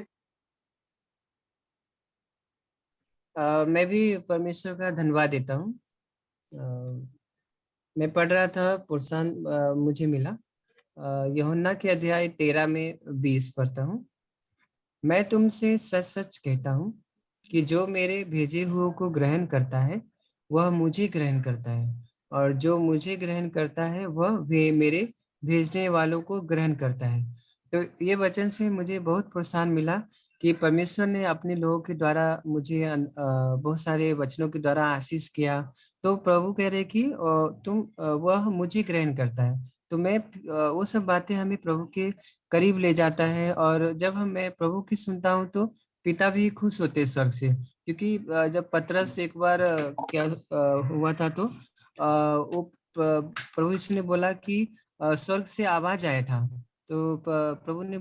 मैं भी परमेश्वर का धन्यवाद देता हूँ। मैं पढ़ रहा था, पुरसान मुझे मिला, यूहन्ना के अध्याय 13 में 20 पढ़ता हूँ। मैं तुमसे सच सच कहता हूँ कि जो मेरे भेजे हुए को ग्रहण करता है वह मुझे ग्रहण करता है और जो मुझे ग्रहण करता है वह मेरे भेजने वालों को ग्रहण करता है। तो ये वचन से मुझे बहुत प्रोत्साहन मिला कि परमेश्वर ने अपने लोगों के द्वारा मुझे बहुत सारे वचनों के द्वारा आशीष किया। तो प्रभु कह रहे कि वह मुझे ग्रहण करता है। तो मैं वो सब बातें हमें प्रभु के करीब ले जाता है और जब मैं प्रभु की सुनता हूँ तो पिता भी खुश होते हैं स्वर्ग से। क्योंकि जब पतरस एक बार क्या हुआ था तो वो प्रभु यीशु ने बोला कि स्वर्ग से आवाज आया था। तो प्रभु ने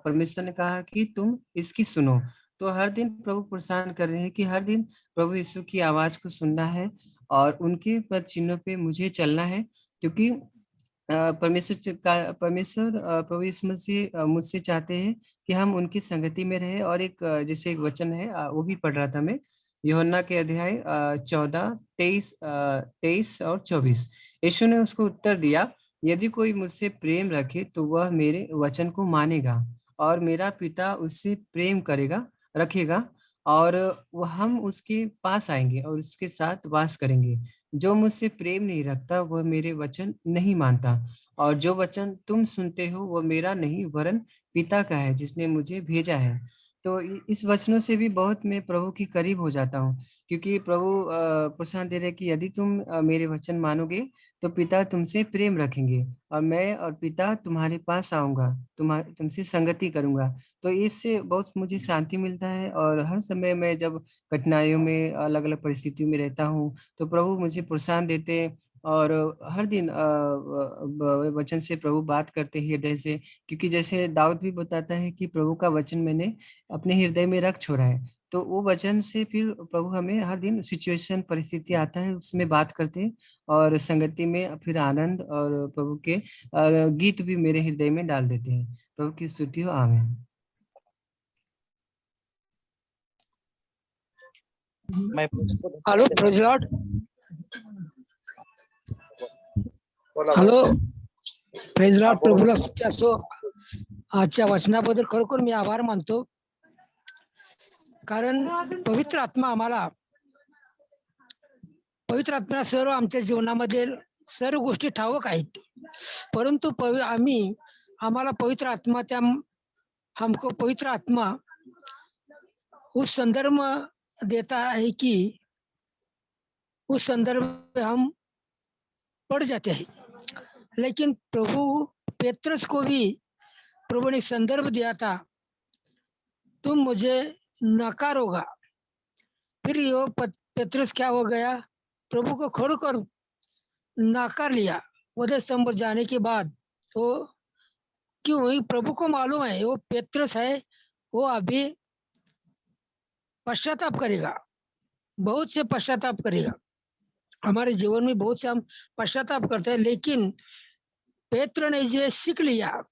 परमेश्वर ने कहा कि तुम इसकी सुनो। तो हर दिन प्रभु प्रोत्साहन कर रहे हैं कि हर दिन प्रभु यीशु की आवाज को सुनना है और उनके पद चिन्हों पे मुझे चलना है, क्योंकि परमेश्वर प्रभु यीशु मसीह मुझसे चाहते हैं कि हम उनकी संगति में रहे। और एक जैसे एक वचन है, वो भी पढ़ रहा था मैं, यूहन्ना के अध्याय 14, 23 और 24। यीशु ने उसको उत्तर दिया, यदि कोई मुझसे प्रेम रखे तो वह मेरे वचन को मानेगा और मेरा पिता उससे प्रेम करेगा, रखेगा, और वह हम उसके पास आएंगे और उसके साथ वास करेंगे। जो मुझसे प्रेम नहीं रखता वह मेरे वचन नहीं मानता, और जो वचन तुम सुनते हो वह मेरा नहीं वरन पिता का है जिसने मुझे भेजा है। तो इस वचनों से भी बहुत मैं प्रभु की करीब हो जाता हूँ, क्योंकि प्रभु प्रोत्साहन दे रहे हैं कि यदि तुम मेरे वचन मानोगे तो पिता तुमसे प्रेम रखेंगे और मैं और पिता तुम्हारे पास आऊंगा, तुमसे संगति करूंगा। तो इससे बहुत मुझे शांति मिलता है, और हर समय मैं जब कठिनाइयों में अलग अलग परिस्थितियों में रहता हूँ तो प्रभु मुझे प्रोत्साहन देते हैं। और हर दिन वचन से प्रभु बात करते हैं हृदय से, क्योंकि जैसे दाऊद भी बताता है कि प्रभु का वचन मैंने अपने हृदय में रख छोड़ा है। तो वो वचन से फिर प्रभु हमें हर दिन सिचुएशन परिस्थिति आता है उसमें बात करते हैं, और संगति में फिर आनंद और प्रभु के गीत भी मेरे हृदय में डाल देते हैं। प्रभु की स्तुति हो, आमीन। Hello praise Lord. बोला हॅलो बोला. प्रेज हा, लॉर्ड. बोला प्रभूला बोला. स्तुती असो. आजच्या वचनाबद्दल खरोखर मी आभार मानतो, कारण पवित्र आत्मा सर्व आमच्या जीवनामध्ये सर्व गोष्टी ठावक आहेत. परंतु आम्हाला पवित्र आत्मा हमको पवित्र आत्मा उस संदर्भ देता है कि उस संदर्भ में हम पड़ जाते हैं. लेकिन पेत्रस को भी प्रभु ने संदर्भ दिया था, तुम मुझे नकारोगा. फिर यो पेत्रस क्या हो गया, प्रभु को खोलकर नकार लिया. वधे स्तंभ जाने के बाद वो क्यों, प्रभु को मालूम है वो पेत्रस है, वो अभी पश्चाताप करेगा, बहुत से पश्चाताप करेगा. हमारे जीवन में बहुत से हम पश्चाताप करते हैं, लेकिन पेत्र ने ये सीख लिया.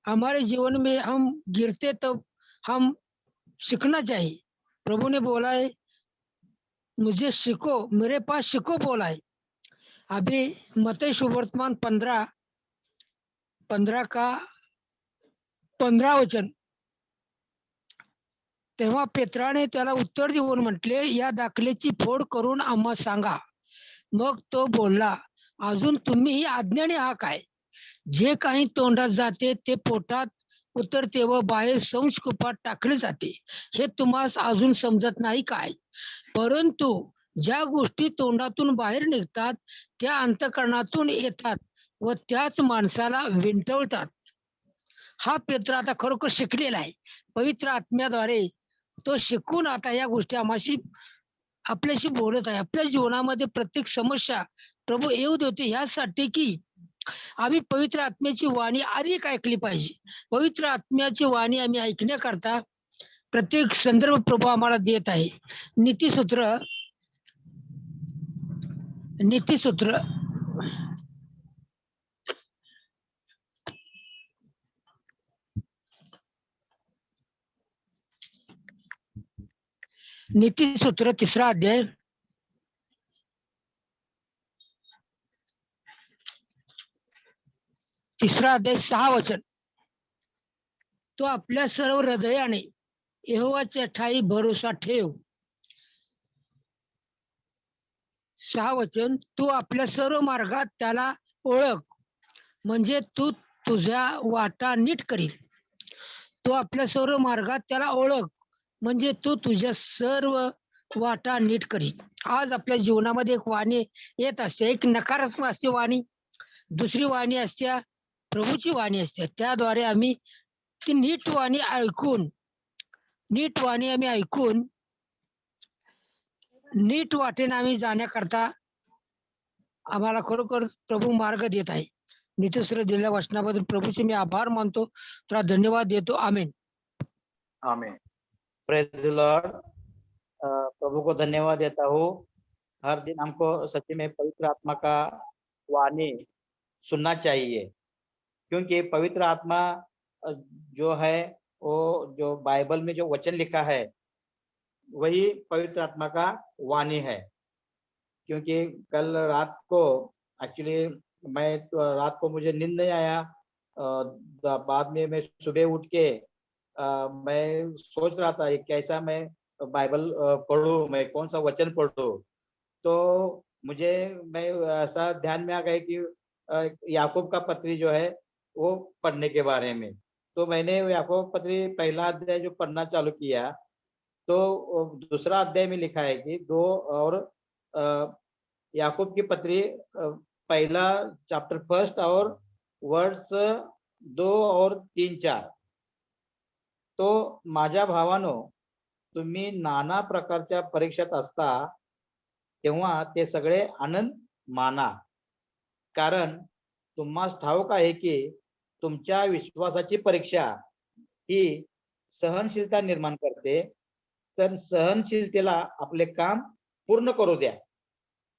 हमारे जीवन में हम गिरते तो हम सीखना चाहिए. प्रभु ने बोला है मुझे सीखो, मेरे पास सीखो बोला है. अभी मत्ती सुवर्तमान 15 का 15 वचन. तेव्हा पेत्राने त्याला उत्तर देऊन म्हटले, या दाखलेची फोड करून आम्हा सांगा. मग तो बोलला, अजून तुम्ही ही आज्ञाने हा काय? जे काही तोंडात जाते ते पोटात उतरते व बाहेर संशकुपात टाकले जाते, हे तुम्हास अजून समजत नाही काय? परंतु ज्या गोष्टी तोंडातून बाहेर निघतात त्या अंतःकरणातून येतात व त्याच माणसाला विंटवतात. हा पेत्र आता खरोखर शिकलेला आहे. पवित्र आत्म्याद्वारे तो शिकून आता या गोष्टी आपल्याशी बोलत आहे. आपल्या जीवनामध्ये प्रत्येक समस्या प्रभू येऊ देते ह्यासाठी की आम्ही पवित्र आत्म्याची वाणी अधिक ऐकली पाहिजे. पवित्र आत्म्याची वाणी आम्ही ऐकण्याकरता प्रत्येक संदर्भ प्रभू आम्हाला देत आहे. नीतिसूत्र नीतिसूत्र 3 अध्याय 6 वचन. तो आपल्या सर्व हृदयाने यहोवाच्या ठाई भरोसा ठेव. 6 वचन, तू आपल्या सर्व मार्गात त्याला ओळख, म्हणजे तू तुझ्या वाटा नीट करील. तू आपल्या सर्व मार्गात त्याला ओळख, म्हणजे तू तुझ्या सर्व वाटा नीट करील. आज आपल्या जीवनामध्ये एक वाणी येत असते, एक नकारात्मक असते वाणी, दुसरी वाणी असते प्रभूची वाणी असते. त्याद्वारे आम्ही ती नीट वाणी ऐकून नीट वाटेने आम्ही जाण्याकरता आम्हाला खरोखर प्रभू मार्ग देत आहे. नीतिसूत्र दिलेल्या वचनाबद्दल प्रभूचे मी आभार मानतो, तुला धन्यवाद देतो. आमेन. आमीन. Praise the Lord. प्रभु को धन्यवाद देता हूँ। हर दिन हमको सच्ची में पवित्र आत्मा का वाणी सुनना चाहिए, क्योंकि पवित्र आत्मा जो है वो जो बाइबल में जो वचन लिखा है वही पवित्र आत्मा का वाणी है। क्योंकि कल रात को एक्चुअली रात को मुझे नींद नहीं आया। बाद में मैं सुबह उठ के मैं सोच रहा था कैसा मैं बाइबल पढ़ूं, मैं कौन सा वचन पढ़ूं। तो मैं ऐसा ध्यान में आ गया कि याकूब का पत्री जो है वो पढ़ने के बारे में। तो मैंने याकूब पत्री पहला अध्याय जो पढ़ना चालू किया, तो दूसरा अध्याय में लिखा है कि याकूब की पत्री पहला चैप्टर 1 और वर्स 2 और 3-4। तो माझ्या भावानो, तुम्ही नाना प्रकारच्या परीक्षेत असता तेव्हा ते सगळे आनंद माना, कारण तुम्हास ठाऊक आहे की तुमच्या विश्वासाची परीक्षा ही सहनशीलता निर्माण करते, तर सहनशीलतेला आपले काम पूर्ण करू द्या,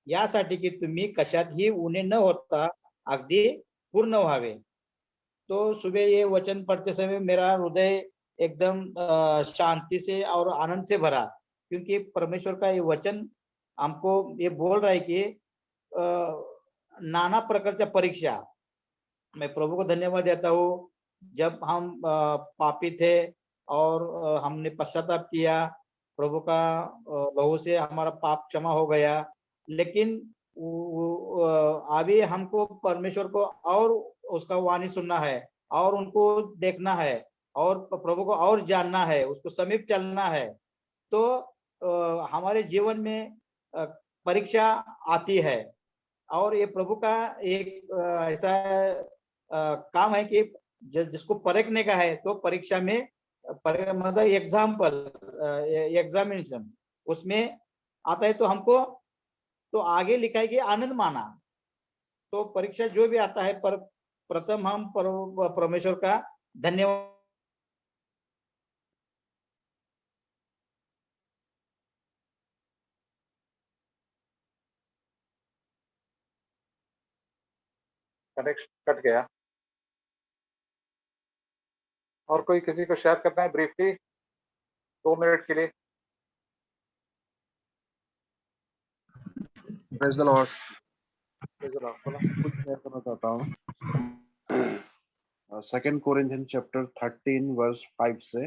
यासाठी की तुम्ही कशातही उणे न होता अगदी पूर्ण व्हावे। तो सुबह ये वचन पढ़ते समय मेरा हृदय एकदम शांति से और आनंद से भरा, क्योंकि परमेश्वर का ये वचन हमको ये बोल रहा है कि नाना प्रकारच्या परीक्षा। मैं प्रभु को धन्यवाद देता हूँ। जब हम पापी थे और हमने पश्चाताप किया, प्रभु का लहू से हमारा पाप क्षमा हो गया, लेकिन अभी हमको परमेश्वर को और उसका वाणी सुनना है और उनको देखना है और प्रभु को और जानना है, उसको समीप चलना है। तो हमारे जीवन में परीक्षा आती है और ये प्रभु का एक ऐसा काम है कि जिसको परखने का है, तो परीक्षा में मतलब एग्जामिनेशन उसमें आता है। तो हमको तो आगे लिखा है कि आनंद माना। तो परीक्षा जो भी आता है, पर प्रथम हम परमेश्वर का धन्यवाद। कनेक्शन कट गया। और कोई किसी को शेयर करना है ब्रीफली 2 मिनट के लिए? Praise the Lord. बोला। कुछ शेयर करना चाहता हूँ। 2 कोरिन्थियंस चैप्टर 13 वर्स 5 से,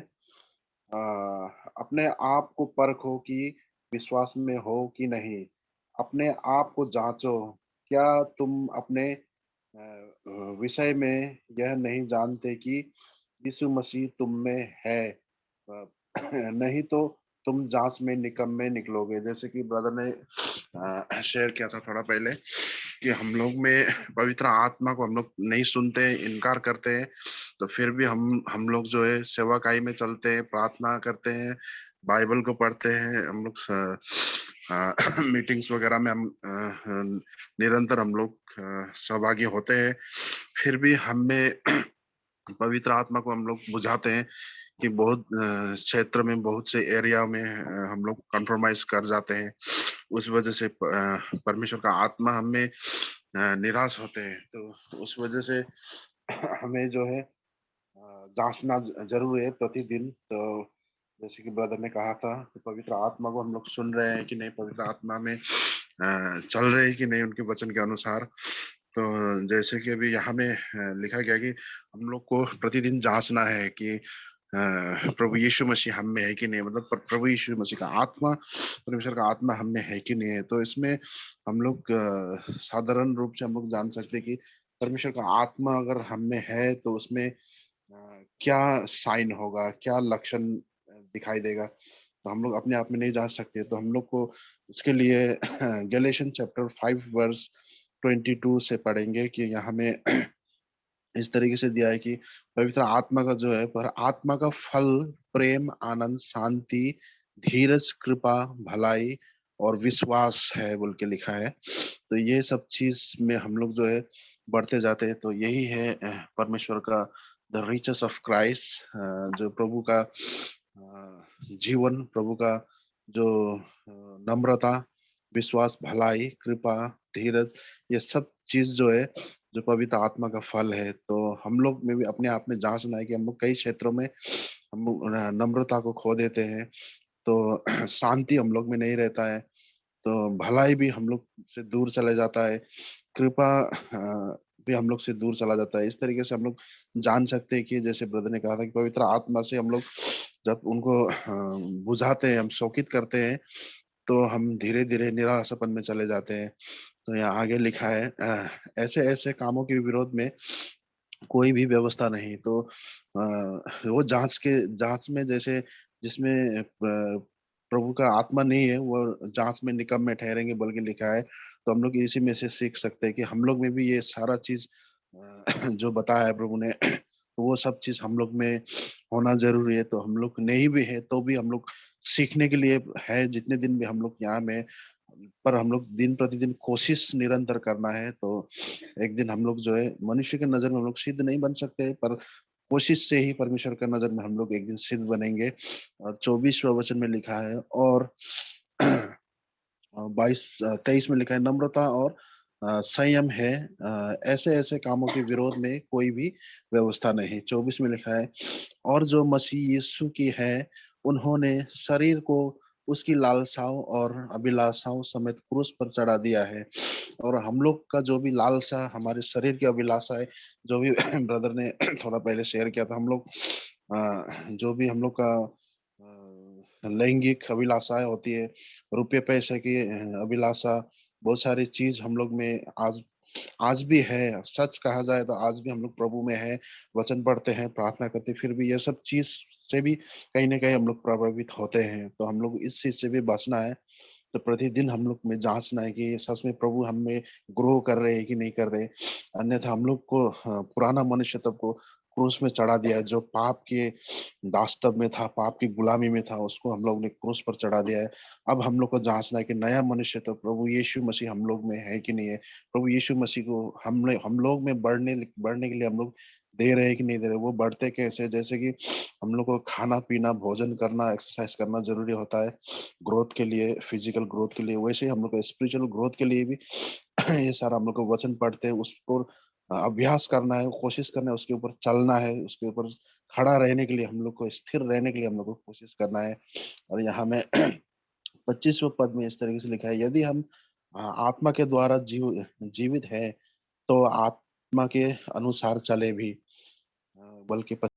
अपने आप को परखो कि विश्वास में हो कि नहीं, अपने आप को जांचो, क्या तुम अपने विषय में यह नहीं जानते कि यीशु मसीह तुम में है, नहीं तो तुम जांच में निकम्मे निकलोगे। जैसे कि ब्रदर ने शेयर किया था थोड़ा पहले कि हम लोग में पवित्र आत्मा को हम लोग नहीं सुनते हैं, इनकार करते हैं, तो फिर भी हम लोग जो है सेवाकाई में चलते हैं, प्रार्थना करते हैं, बाइबल को पढ़ते हैं, हम लोग मीटिंग्स वगैरह में हम निरंतर हम लोग सहभागी होते हैं, फिर भी हमें पवित्र आत्मा को हम लोग बुझाते हैं कि बहुत क्षेत्र में, बहुत से एरिया में हम लोग कॉम्प्रोमाइज कर जाते हैं। उस वजह से परमेश्वर का आत्मा हमें निराश होते हैं। तो उस वजह से हमें जो है जांचना जरूर है प्रतिदिन। तो जैसे कि ब्रदर ने कहा था, तो पवित्र आत्मा को हम लोग सुन रहे हैं कि नहीं, पवित्र आत्मा में चल रहे हैं कि नहीं उनके वचन के अनुसार। तो जैसे कि अभी यहाँ में लिखा गया कि हम लोग को प्रतिदिन जांचना है कि प्रभु यीशु मसीह हम में है कि नहीं, मतलब प्रभु यीशु मसीह का आत्मा, परमेश्वर का आत्मा हम में है कि नहीं है। तो इसमें हम लोग साधारण रूप से हम लोग जान सकते हैं कि परमेश्वर का आत्मा अगर हम में है तो उसमें क्या साइन होगा, क्या लक्षण दिखाई देगा। तो हम लोग अपने आप में नहीं जा सकते। तो हम लोग को उसके लिए गैलेशियन चैप्टर 5 वर्स 22 से पढ़ेंगे कि यहाँ में इस तरीके से दिया है कि पवित्र आत्मा का जो है, पर आत्मा का फल प्रेम, आनंद, शांति, धीरज, कृपा, भलाई और विश्वास है बोल के लिखा है। तो ये सब चीज में हम लोग जो है बढ़ते जाते हैं। तो यही है परमेश्वर का द रिचेस ऑफ क्राइस्ट, जो प्रभु का जीवन, प्रभु का जो नम्रता, विश्वास, भलाई, कृपा, धीरज, ये सब चीज जो है, जो पवित्र आत्मा का फल है, तो हम लोग में भी अपने आप में जांचना है कि हम लोग कई क्षेत्रों में हम लोग नम्रता को खो देते हैं, तो शांति हम लोग में नहीं रहता है, तो भलाई भी हम लोग से दूर चले जाता है, कृपा भी हम लोग से दूर चला जाता है। इस तरीके से हम लोग जान सकते हैं कि जैसे ब्रदर ने कहा था कि पवित्र आत्मा से हम लोग जब उनको बुझाते हैं, हम शोकित करते हैं, तो हम धीरे-धीरे निराशापन में चले जाते हैं। तो यहाँ आगे लिखा है ऐसे-ऐसे कामों के विरोध में कोई भी व्यवस्था नहीं। तो वो जाँच में जैसे जिसमें प्रभु का आत्मा नहीं है, वो जाँच में निकम्मे ठहरेंगे बोल के लिखा है। तो हम लोग इसी में से सीख सकते हैं कि हम लोग में भी ये सारा चीज़ जो बताया है प्रभु ने, तो वो सब चीज़ हम लोग में होना ज़रूरी है। तो हम लोग नहीं भी है, तो भी हम लोग सीखने के लिए है, जितने दिन भी हम लोग यहाँ में, पर हम लोग दिन-प्रतिदिन कोशिश निरंतर करना है। तो एक दिन हम लोग जो है, मनुष्य की नज़र में हम लोग सिद्ध नहीं बन सकते, पर कोशिश से ही परमेश्वर की नज़र में हम लोग एक दिन सिद्ध बनेंगे। और 24वाँ वचन में लिखा है और 23 में लिखा है, नम्रता और संयम है, ऐसे-ऐसे कामों के विरोध में कोई भी व्यवस्था नहीं। 24 में लिखा है, और जो मसीह यीशु की है, उन्होंने शरीर को उसकी लालसाओं और अभिलाषाओं समेत क्रूस पर चढ़ा दिया है। और हम लोग का जो भी लालसा, हमारे शरीर की अभिलाषा है, जो भी ब्रदर ने थोड़ा पहले शेयर किया था, हम लोग जो भी हम लोग का लैंगिक अभिलाषाएँ होती है, रुपये पैसे की अभिलाषा, बहुत सारी चीज़ हम लोग में आज आज भी है। सच कहा जाए तो आज भी हम लोग प्रभु में हैं, वचन पढ़ते हैं, प्रार्थना करते हैं, फिर भी ये सब चीज़ से भी कहीं न कहीं हम लोग प्रभावित होते हैं। तो हम लोग इस चीज़ से भी बचना है। तो प्रतिदिन हम लोग में जाँचना है कि सच में प्रभु हम में ग्रो कर रहे हैं कि नहीं कर रहे। अन्यथा हम लोग को पुराना मनुष्य तब को क्रूस में चढ़ा दिया है, जो पाप के दास्तव में था, पाप की गुलामी में था, उसको हम लोग ने क्रूस पर चढ़ा दिया है। अब हम लोग को जाँचना है कि नया मनुष्य तो प्रभु यीशु मसीह हम लोग में है कि नहीं है। प्रभु यीशु मसीह को हम लोग में बढ़ने के लिए हम लोग दे रहे हैं कि नहीं दे रहे। वो बढ़ते कैसे? जैसे कि हम लोग को खाना-पीना, भोजन करना, एक्सरसाइज करना ज़रूरी होता है, ग्रोथ के लिए, फिजिकल ग्रोथ के लिए। वैसे ही हम लोग को स्पिरिचुअल ग्रोथ के लिए भी ये सारा हम लोग को वचन पढ़ते हैं, उसको अभ्यास करना है, कोशिश करना है, उसके ऊपर चलना है, उसके ऊपर खड़ा रहने के लिए हम लोग को, स्थिर रहने के लिए हम लोग को कोशिश करना है। और यहाँ में 25वें पद में इस तरीके से लिखा है, यदि हम आत्मा के द्वारा जीवित हैं, तो आत्मा के अनुसार चले भी। बल्कि